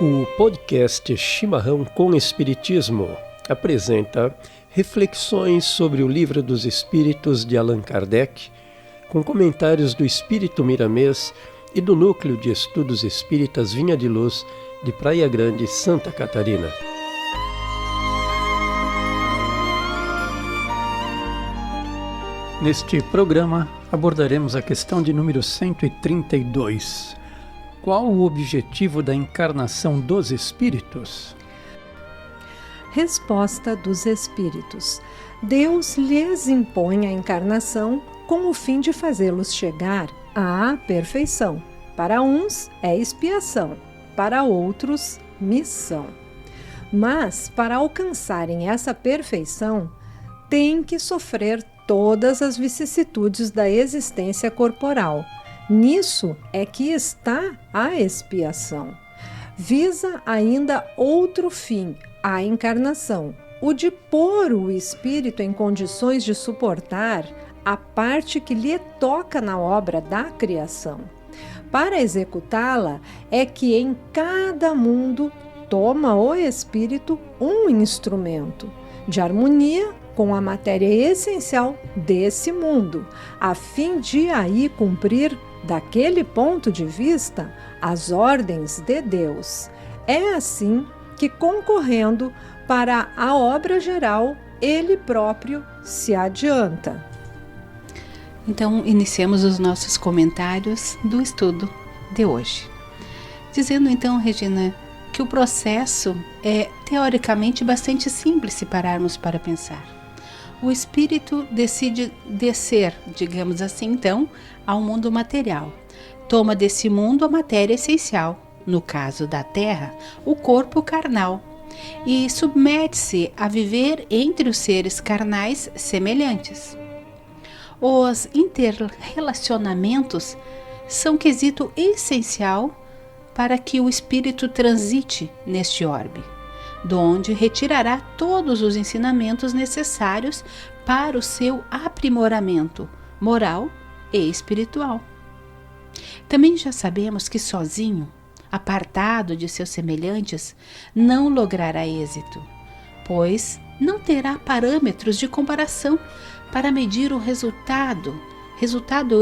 O podcast Chimarrão com Espiritismo apresenta reflexões sobre o Livro dos Espíritos de Allan Kardec, com comentários do Espírito Miramês e do Núcleo de Estudos Espíritas Vinha de Luz, de Praia Grande, Santa Catarina. Neste programa abordaremos a questão de número 132. Qual o objetivo da encarnação dos espíritos? Resposta dos espíritos. Deus lhes impõe a encarnação com o fim de fazê-los chegar à perfeição. Para uns é expiação, para outros missão. Mas, para alcançarem essa perfeição, têm que sofrer todas as vicissitudes da existência corporal. Nisso é que está a expiação. Visa ainda outro fim, a encarnação, o de pôr o espírito em condições de suportar a parte que lhe toca na obra da criação. Para executá-la é que em cada mundo toma o espírito um instrumento de harmonia com a matéria essencial desse mundo, a fim de aí cumprir, daquele ponto de vista, as ordens de Deus. É assim que, concorrendo para a obra geral, ele próprio se adianta. Então, iniciamos os nossos comentários do estudo de hoje. Dizendo então, Regina, que o processo é teoricamente bastante simples se pararmos para pensar. O espírito decide descer, digamos assim, então, ao mundo material. Toma desse mundo a matéria essencial, no caso da Terra, o corpo carnal, e submete-se a viver entre os seres carnais semelhantes. Os interrelacionamentos são quesito essencial para que o espírito transite neste orbe, donde retirará todos os ensinamentos necessários para o seu aprimoramento moral e espiritual. Também já sabemos que sozinho, apartado de seus semelhantes, não logrará êxito, pois não terá parâmetros de comparação para medir o resultado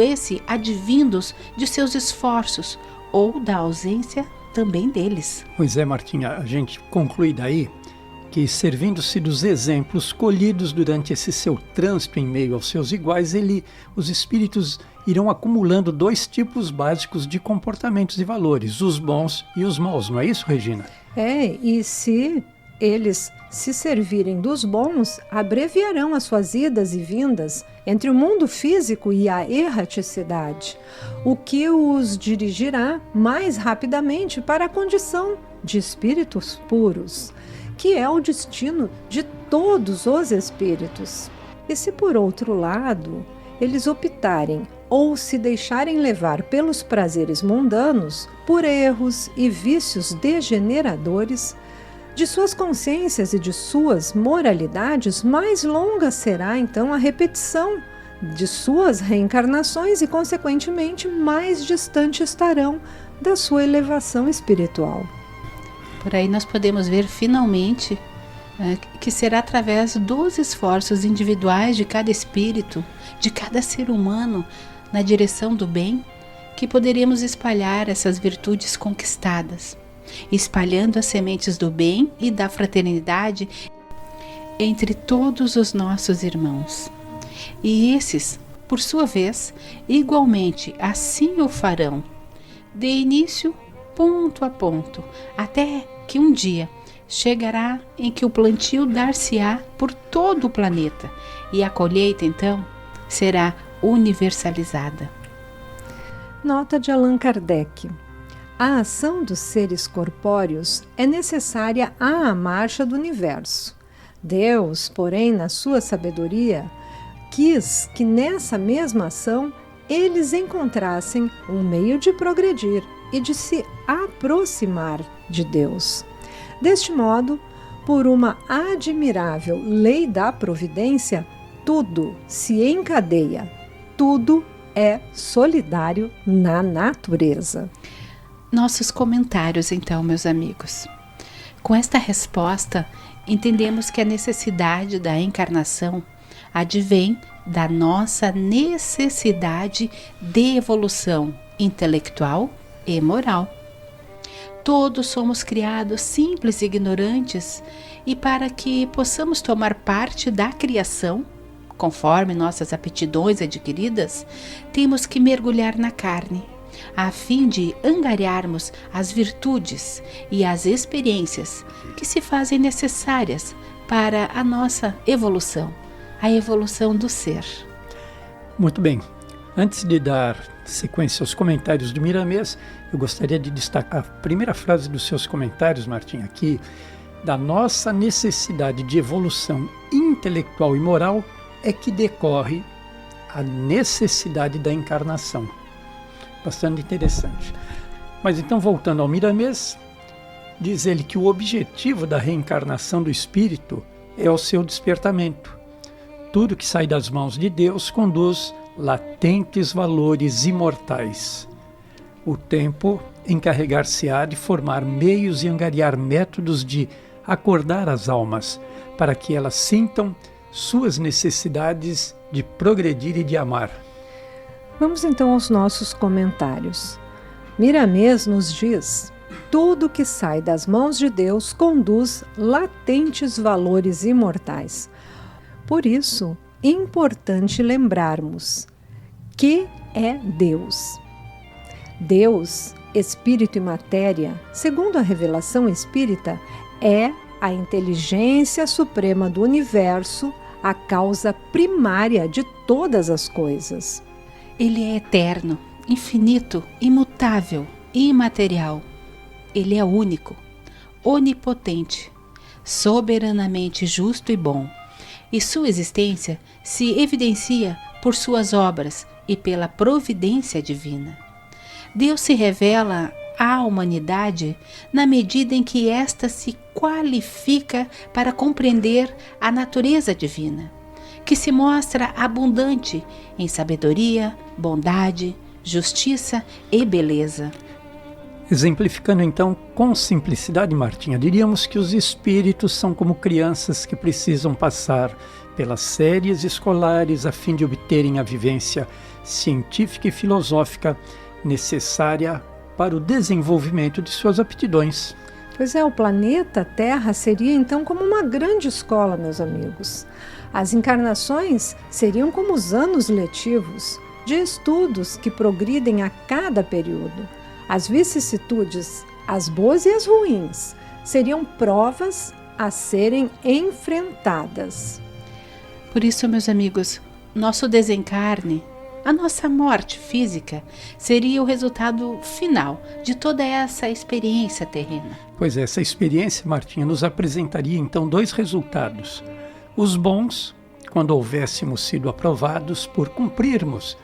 esse advindos de seus esforços ou da ausência também deles. Pois é, Martinha, a gente conclui daí que, servindo-se dos exemplos colhidos durante esse seu trânsito em meio aos seus iguais, os espíritos irão acumulando dois tipos básicos de comportamentos e valores, os bons e os maus, não é isso, Regina? E se eles se servirem dos bons, abreviarão as suas idas e vindas entre o mundo físico e a erraticidade, o que os dirigirá mais rapidamente para a condição de espíritos puros, que é o destino de todos os espíritos. E se, por outro lado, eles optarem ou se deixarem levar pelos prazeres mundanos, por erros e vícios degeneradores, de suas consciências e de suas moralidades, mais longa será então a repetição de suas reencarnações e, consequentemente, mais distante estarão da sua elevação espiritual. Por aí nós podemos ver finalmente que será através dos esforços individuais de cada espírito, de cada ser humano, na direção do bem, que poderemos espalhar essas virtudes conquistadas, espalhando as sementes do bem e da fraternidade entre todos os nossos irmãos. E esses, por sua vez, igualmente assim o farão, de início, ponto a ponto, até que um dia chegará em que o plantio dar-se-á por todo o planeta e a colheita, então, será universalizada. Nota de Allan Kardec. A ação dos seres corpóreos é necessária à marcha do universo. Deus, porém, na sua sabedoria, quis que nessa mesma ação eles encontrassem um meio de progredir e de se aproximar de Deus. Deste modo, por uma admirável lei da providência, tudo se encadeia, tudo é solidário na natureza. nossos comentários, então, meus amigos. Com esta resposta, entendemos que a necessidade da encarnação advém da nossa necessidade de evolução intelectual e moral. Todos somos criados simples e ignorantes, e para que possamos tomar parte da criação, conforme nossas aptidões adquiridas, temos que mergulhar na carne, a fim de angariarmos as virtudes e as experiências que se fazem necessárias para a nossa evolução, a evolução do ser. Muito bem. Antes de dar sequência aos comentários do Miramês, eu gostaria de destacar a primeira frase dos seus comentários, Martim, aqui, da nossa necessidade de evolução intelectual e moral é que decorre a necessidade da encarnação. Bastante interessante. Mas então, voltando ao Miramês, diz ele que o objetivo da reencarnação do espírito é o seu despertamento. Tudo que sai das mãos de Deus conduz latentes valores imortais. O tempo encarregar-se-á de formar meios e angariar métodos de acordar as almas, para que elas sintam suas necessidades de progredir e de amar. Vamos então aos nossos comentários. Miramês nos diz: tudo que sai das mãos de Deus conduz latentes valores imortais. Por isso, importante lembrarmos que é Deus. Deus, espírito e matéria, segundo a revelação espírita, é a inteligência suprema do universo, a causa primária de todas as coisas. Ele é eterno, infinito, imutável, imaterial. Ele é único, onipotente, soberanamente justo e bom. E sua existência se evidencia por suas obras e pela providência divina. Deus se revela à humanidade na medida em que esta se qualifica para compreender a natureza divina, que se mostra abundante em sabedoria, bondade, justiça e beleza. Exemplificando então com simplicidade, Martinha, diríamos que os espíritos são como crianças que precisam passar pelas séries escolares a fim de obterem a vivência científica e filosófica necessária para o desenvolvimento de suas aptidões. Pois é, o planeta Terra seria então como uma grande escola, meus amigos. As encarnações seriam como os anos letivos, de estudos que progridem a cada período. As vicissitudes, as boas e as ruins, seriam provas a serem enfrentadas. Por isso, meus amigos, nosso desencarne, a nossa morte física, seria o resultado final de toda essa experiência terrena. Pois é, essa experiência, Martinha, nos apresentaria então dois resultados. Os bons, quando houvéssemos sido aprovados por cumprirmos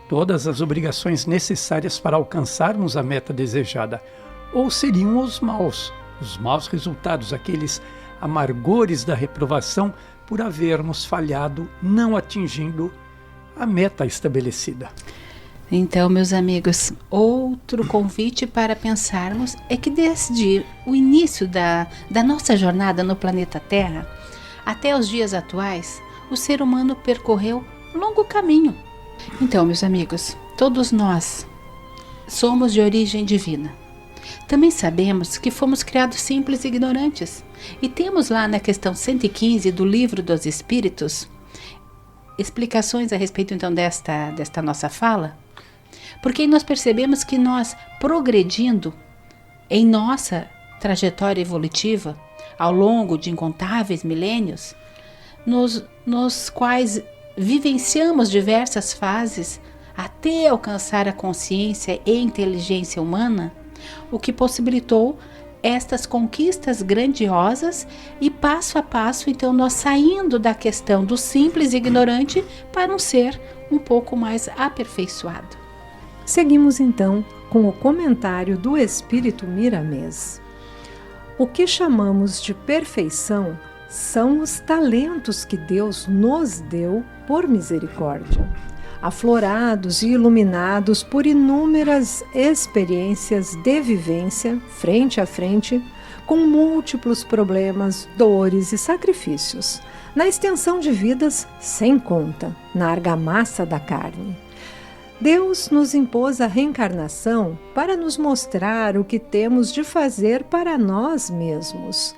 todas as obrigações necessárias para alcançarmos a meta desejada, ou seriam os maus resultados, aqueles amargores da reprovação por havermos falhado, não atingindo a meta estabelecida. Então, meus amigos, outro convite para pensarmos é que desde o início da nossa jornada no planeta Terra até os dias atuais, o ser humano percorreu um longo caminho. Então, meus amigos, todos nós somos de origem divina. Também sabemos que fomos criados simples e ignorantes. E temos lá na questão 115 do Livro dos Espíritos explicações a respeito então desta nossa fala. Porque nós percebemos que nós, progredindo em nossa trajetória evolutiva ao longo de incontáveis milênios, nos quais vivenciamos diversas fases até alcançar a consciência e inteligência humana, o que possibilitou estas conquistas grandiosas e passo a passo, então, nós saindo da questão do simples e ignorante para um ser um pouco mais aperfeiçoado. Seguimos então com o comentário do Espírito Miramês. O que chamamos de perfeição são os talentos que Deus nos deu por misericórdia. aflorados e iluminados por inúmeras experiências de vivência, frente a frente, com múltiplos problemas, dores e sacrifícios, na extensão de vidas sem conta, na argamassa da carne. Deus nos impôs a reencarnação para nos mostrar o que temos de fazer para nós mesmos.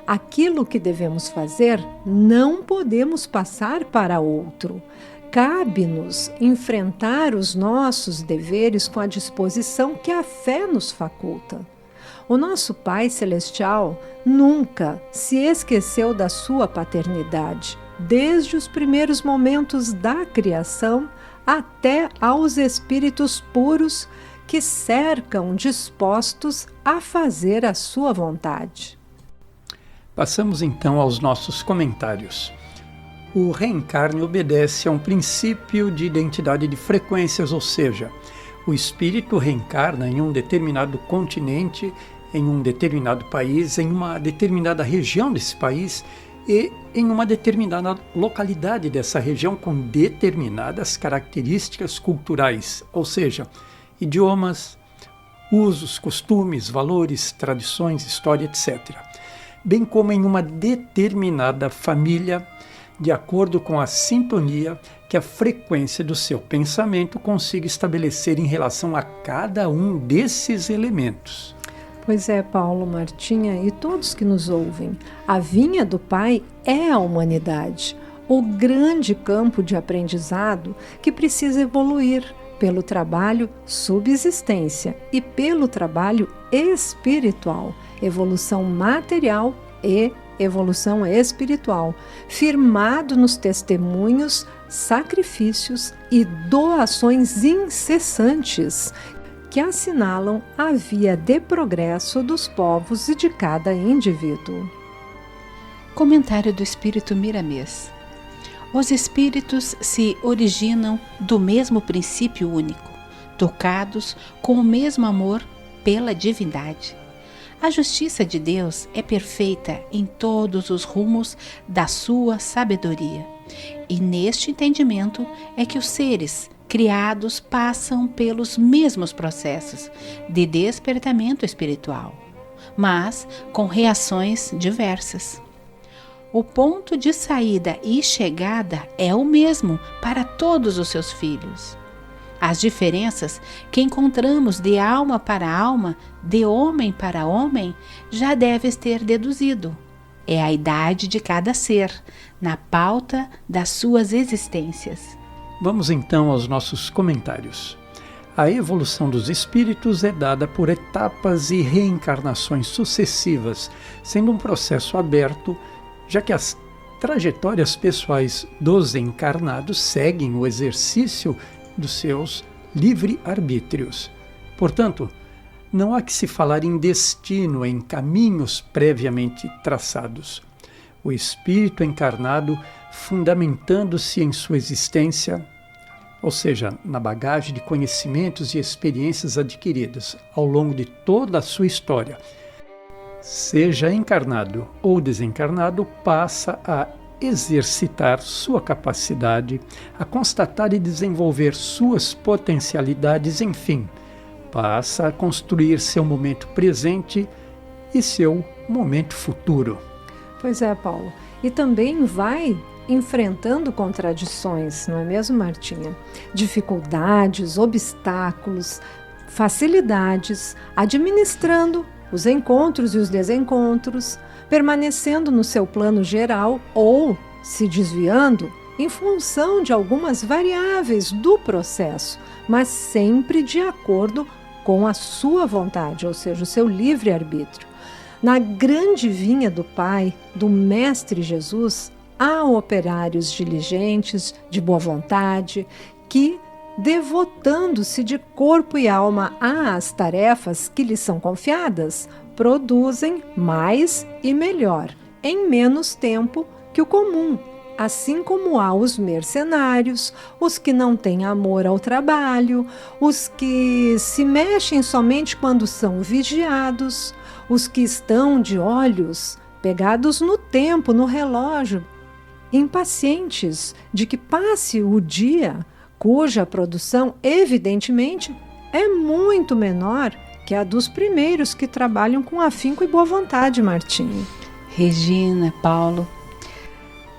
Aquilo que devemos fazer, não podemos passar para outro. Cabe-nos enfrentar os nossos deveres com a disposição que a fé nos faculta. O nosso Pai Celestial nunca se esqueceu da sua paternidade, desde os primeiros momentos da criação até aos espíritos puros que cercam dispostos a fazer a sua vontade. Passamos então aos nossos comentários. O reencarne obedece a um princípio de identidade de frequências, ou seja, o espírito reencarna em um determinado continente, em um determinado país, em uma determinada região desse país e em uma determinada localidade dessa região com determinadas características culturais, ou seja, idiomas, usos, costumes, valores, tradições, história, etc. Bem como em uma determinada família, de acordo com a sintonia que a frequência do seu pensamento consiga estabelecer em relação a cada um desses elementos. Pois é, Paulo, Martinha e todos que nos ouvem, a vinha do Pai é a humanidade, o grande campo de aprendizado que precisa evoluir pelo trabalho subsistência e pelo trabalho espiritual, evolução material e evolução espiritual, firmado nos testemunhos, sacrifícios e doações incessantes que assinalam a via de progresso dos povos e de cada indivíduo. Comentário do Espírito Miramês. Os espíritos se originam do mesmo princípio único, tocados com o mesmo amor pela divindade. A justiça de Deus é perfeita em todos os rumos da sua sabedoria. E neste entendimento é que os seres criados passam pelos mesmos processos de despertamento espiritual, mas com reações diversas. O ponto de saída e chegada é o mesmo para todos os seus filhos. As diferenças que encontramos de alma para alma, de homem para homem, já deves ter deduzido. É a idade de cada ser, na pauta das suas existências. Vamos então aos nossos comentários. A evolução dos espíritos é dada por etapas e reencarnações sucessivas, sendo um processo aberto, já que as trajetórias pessoais dos encarnados seguem o exercício dos seus livre-arbítrios. Portanto, não há que se falar em destino, em caminhos previamente traçados. O espírito encarnado, fundamentando-se em sua existência, ou seja, na bagagem de conhecimentos e experiências adquiridas ao longo de toda a sua história, seja encarnado ou desencarnado, passa a exercitar sua capacidade, a constatar e desenvolver suas potencialidades, enfim, passa a construir seu momento presente e seu momento futuro. Pois é, Paulo. E também vai enfrentando contradições, não é mesmo, Martinha? Dificuldades, obstáculos, facilidades, administrando os encontros e os desencontros, permanecendo no seu plano geral ou se desviando em função de algumas variáveis do processo, mas sempre de acordo com a sua vontade, ou seja, o seu livre-arbítrio. Na grande vinha do Pai, do Mestre Jesus, há operários diligentes, de boa vontade, que, devotando-se de corpo e alma às tarefas que lhes são confiadas, produzem mais e melhor, em menos tempo que o comum, assim como há os mercenários, os que não têm amor ao trabalho, os que se mexem somente quando são vigiados, os que estão de olhos pegados no tempo, no relógio, impacientes de que passe o dia cuja produção, evidentemente, é muito menor que a dos primeiros que trabalham com afinco e boa vontade, Martinho. Regina, Paulo,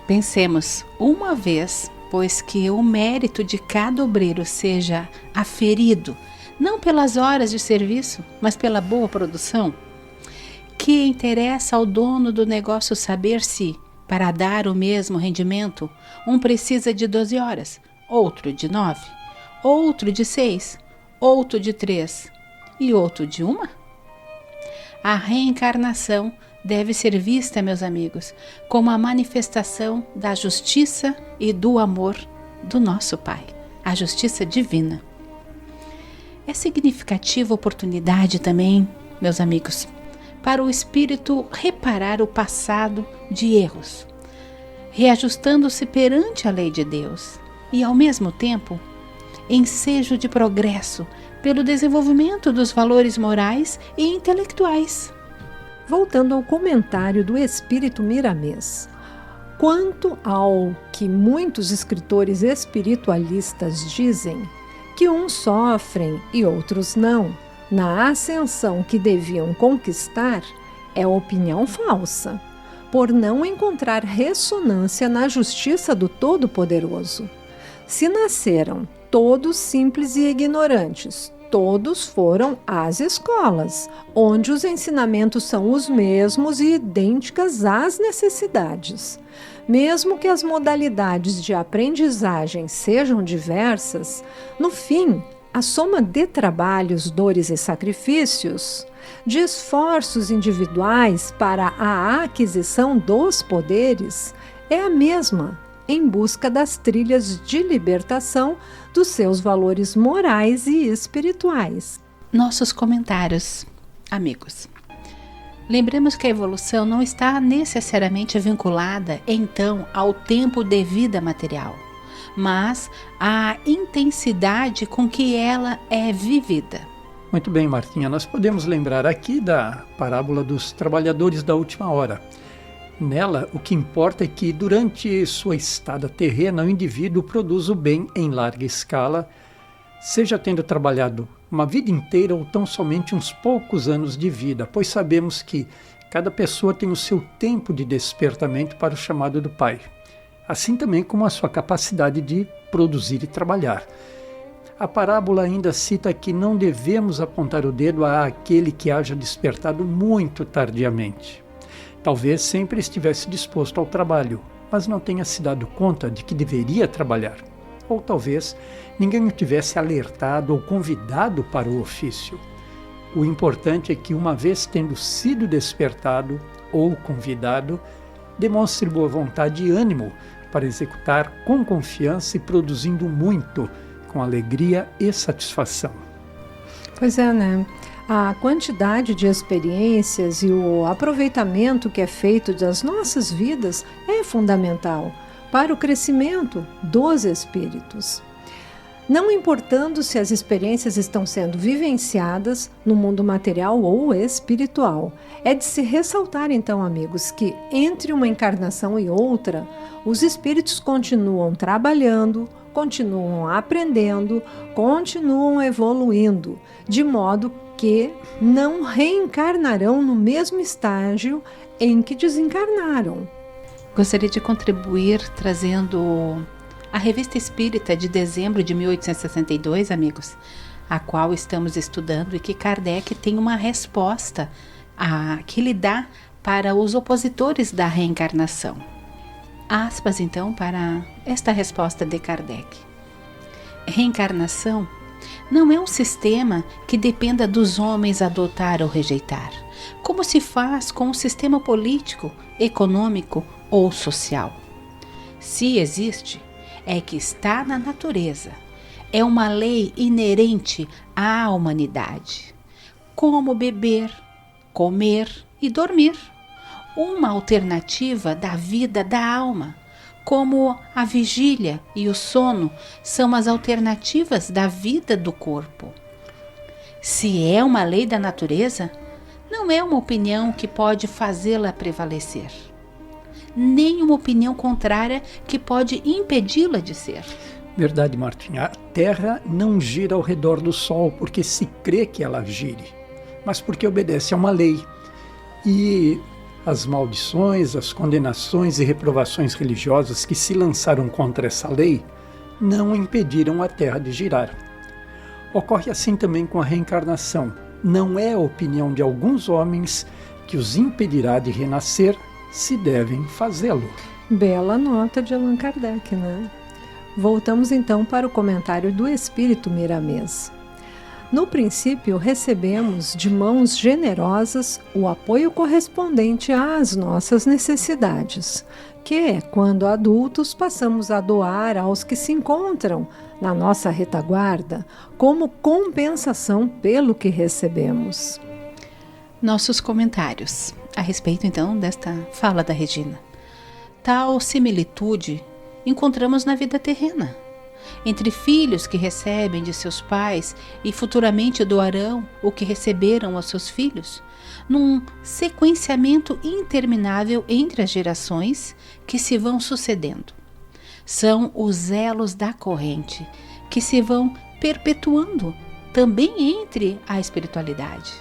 pensemos uma vez, pois que o mérito de cada obreiro seja aferido, não pelas horas de serviço, mas pela boa produção, que interessa ao dono do negócio saber se, para dar o mesmo rendimento, um precisa de 12 horas, outro de 9, outro de 6, outro de 3 e outro de 1? A reencarnação deve ser vista, meus amigos, como a manifestação da justiça e do amor do nosso Pai, a justiça divina. É significativa oportunidade também, meus amigos, para o espírito reparar o passado de erros, reajustando-se perante a lei de Deus e, ao mesmo tempo, ensejo de progresso pelo desenvolvimento dos valores morais e intelectuais. Voltando ao comentário do Espírito Miramês, quanto ao que muitos escritores espiritualistas dizem, que uns sofrem e outros não, na ascensão que deviam conquistar, é opinião falsa, por não encontrar ressonância na justiça do Todo-Poderoso. Se nasceram todos simples e ignorantes, todos foram às escolas, onde os ensinamentos são os mesmos e idênticas às necessidades. Mesmo que as modalidades de aprendizagem sejam diversas, no fim, a soma de trabalhos, dores e sacrifícios, de esforços individuais para a aquisição dos poderes, é a mesma, em busca das trilhas de libertação dos seus valores morais e espirituais. Nossos comentários, amigos. Lembremos que a evolução não está necessariamente vinculada, então, ao tempo de vida material, mas à intensidade com que ela é vivida. Muito bem, Martinha, nós podemos lembrar aqui da parábola dos trabalhadores da última hora. Nela, o que importa é que, durante sua estada terrena, o indivíduo produz o bem em larga escala, seja tendo trabalhado uma vida inteira ou tão somente uns poucos anos de vida, pois sabemos que cada pessoa tem o seu tempo de despertamento para o chamado do Pai, assim também como a sua capacidade de produzir e trabalhar. A parábola ainda cita que não devemos apontar o dedo àquele que haja despertado muito tardiamente. Talvez sempre estivesse disposto ao trabalho, mas não tenha se dado conta de que deveria trabalhar. Ou talvez ninguém o tivesse alertado ou convidado para o ofício. O importante é que, uma vez tendo sido despertado ou convidado, demonstre boa vontade e ânimo para executar com confiança e produzindo muito, com alegria e satisfação. Pois é, né? A quantidade de experiências e o aproveitamento que é feito das nossas vidas é fundamental para o crescimento dos espíritos. Não importando se as experiências estão sendo vivenciadas no mundo material ou espiritual. É de se ressaltar, então, amigos, que entre uma encarnação e outra, os espíritos continuam trabalhando, continuam aprendendo, continuam evoluindo, de modo que não reencarnarão no mesmo estágio em que desencarnaram. Gostaria de contribuir trazendo a Revista Espírita de dezembro de 1862, amigos, a qual estamos estudando e que Kardec tem uma resposta que lhe dá para os opositores da reencarnação. Aspas, então, para esta resposta de Kardec. Reencarnação não é um sistema que dependa dos homens adotar ou rejeitar, como se faz com o sistema político, econômico ou social. Se existe, é que está na natureza. É uma lei inerente à humanidade. Como beber, comer e dormir. Uma alternativa da vida da alma, como a vigília e o sono são as alternativas da vida do corpo. Se é uma lei da natureza, não é uma opinião que pode fazê-la prevalecer, nem uma opinião contrária que pode impedi-la de ser. Verdade, Martinha. A Terra não gira ao redor do Sol porque se crê que ela gire, mas porque obedece a uma lei. E as maldições, as condenações e reprovações religiosas que se lançaram contra essa lei não impediram a Terra de girar. Ocorre assim também com a reencarnação. Não é a opinião de alguns homens que os impedirá de renascer, se devem fazê-lo. Bela nota de Allan Kardec, né? Voltamos então para o comentário do Espírito Miramês. No princípio, recebemos de mãos generosas o apoio correspondente às nossas necessidades, que, quando adultos, passamos a doar aos que se encontram na nossa retaguarda, como compensação pelo que recebemos. Nossos comentários a respeito, então, desta fala da Regina. Tal similitude encontramos na vida terrena, entre filhos que recebem de seus pais e futuramente doarão o que receberam aos seus filhos, num sequenciamento interminável entre as gerações que se vão sucedendo. São os elos da corrente que se vão perpetuando também entre a espiritualidade.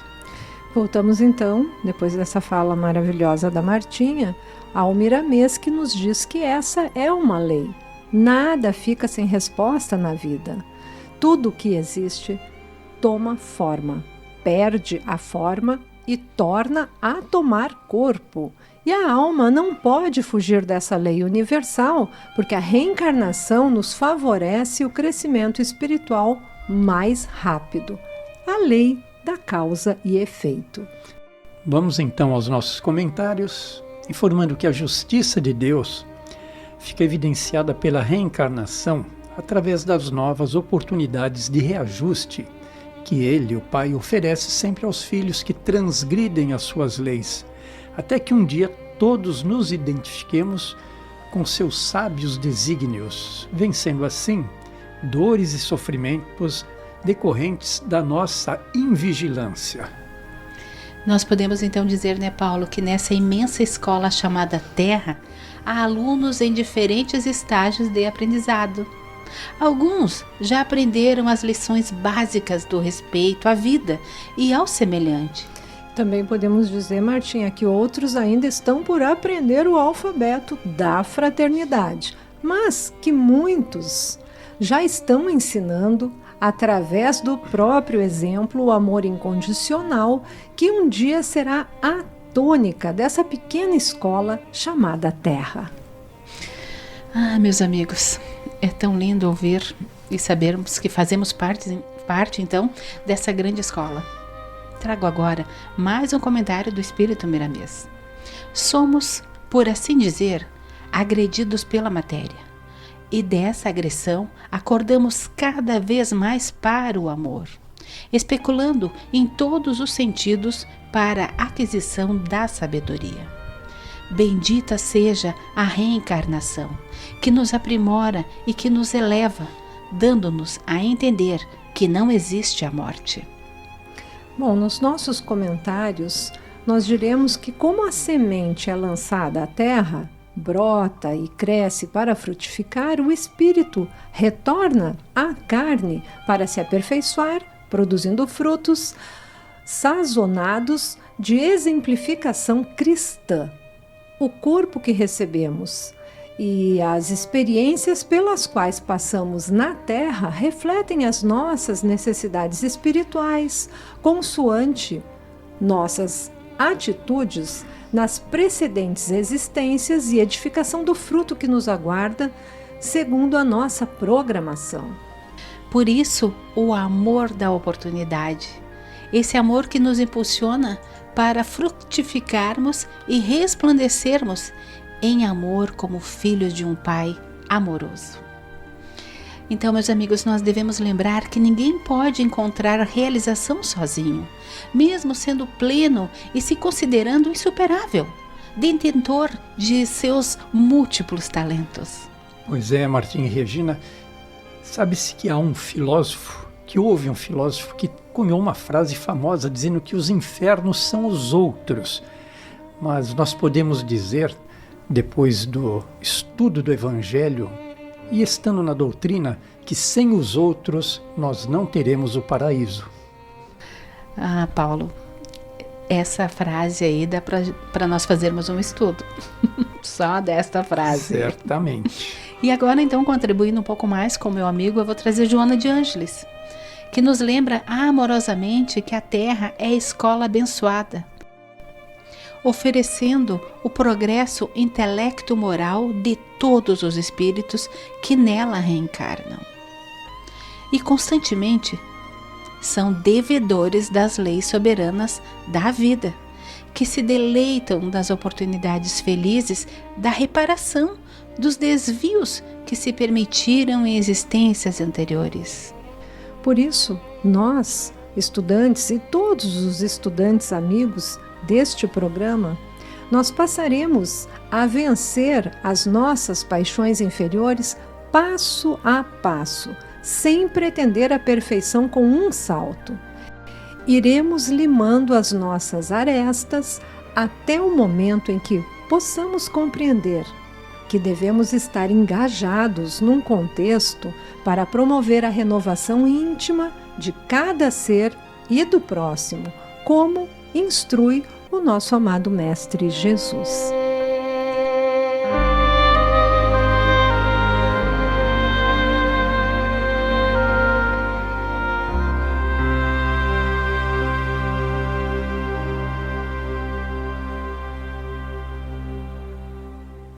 Voltamos então, depois dessa fala maravilhosa da Martinha, ao Miramês, que nos diz que essa é uma lei. Nada fica sem resposta na vida. Tudo que existe toma forma, perde a forma e torna a tomar corpo. E a alma não pode fugir dessa lei universal, porque a reencarnação nos favorece o crescimento espiritual mais rápido. A lei da causa e efeito. Vamos então aos nossos comentários, informando que a justiça de Deus fica evidenciada pela reencarnação através das novas oportunidades de reajuste que Ele, o Pai, oferece sempre aos filhos que transgridem as suas leis, até que um dia todos nos identifiquemos com seus sábios desígnios, vencendo assim dores e sofrimentos decorrentes da nossa invigilância. Nós podemos então dizer, né, Paulo, que nessa imensa escola chamada Terra, há alunos em diferentes estágios de aprendizado. Alguns já aprenderam as lições básicas do respeito à vida e ao semelhante. Também podemos dizer, Martinha, que outros ainda estão por aprender o alfabeto da fraternidade, mas que muitos já estão ensinando, através do próprio exemplo, o amor incondicional, que um dia será a tônica dessa pequena escola chamada Terra. Ah, meus amigos, é tão lindo ouvir e sabermos que fazemos parte então, dessa grande escola. Trago agora mais um comentário do Espírito Miramês. Somos, por assim dizer, agredidos pela matéria. E dessa agressão acordamos cada vez mais para o amor, especulando em todos os sentidos para a aquisição da sabedoria. Bendita seja a reencarnação, que nos aprimora e que nos eleva, dando-nos a entender que não existe a morte. Bom, nos nossos comentários, nós diremos que como a semente é lançada à terra, brota e cresce para frutificar, o espírito retorna à carne para se aperfeiçoar, produzindo frutos sazonados de exemplificação cristã. O corpo que recebemos e as experiências pelas quais passamos na Terra refletem as nossas necessidades espirituais, consoante nossas atitudes nas precedentes existências e edificação do fruto que nos aguarda, segundo a nossa programação. Por isso, o amor da oportunidade, esse amor que nos impulsiona para frutificarmos e resplandecermos em amor como filhos de um Pai amoroso. Então, meus amigos, nós devemos lembrar que ninguém pode encontrar realização sozinho, mesmo sendo pleno e se considerando insuperável, detentor de seus múltiplos talentos. Pois é, Martim e Regina, sabe-se que houve um filósofo que cunhou uma frase famosa dizendo que os infernos são os outros. Mas nós podemos dizer, depois do estudo do Evangelho e estando na doutrina que sem os outros nós não teremos o paraíso. Ah, Paulo, essa frase aí dá para nós fazermos um estudo. Só desta frase. Certamente. E agora, então, contribuindo um pouco mais com meu amigo, eu vou trazer Joana de Ângeles, que nos lembra amorosamente que a Terra é a escola abençoada, oferecendo o progresso intelecto-moral de todos os espíritos que nela reencarnam. E constantemente são devedores das leis soberanas da vida, que se deleitam das oportunidades felizes da reparação dos desvios que se permitiram em existências anteriores. Por isso, nós, estudantes e todos os estudantes amigos deste programa, nós passaremos a vencer as nossas paixões inferiores passo a passo, sem pretender a perfeição com um salto. Iremos limando as nossas arestas até o momento em que possamos compreender que devemos estar engajados num contexto para promover a renovação íntima de cada ser e do próximo, como instrui o nosso amado Mestre Jesus.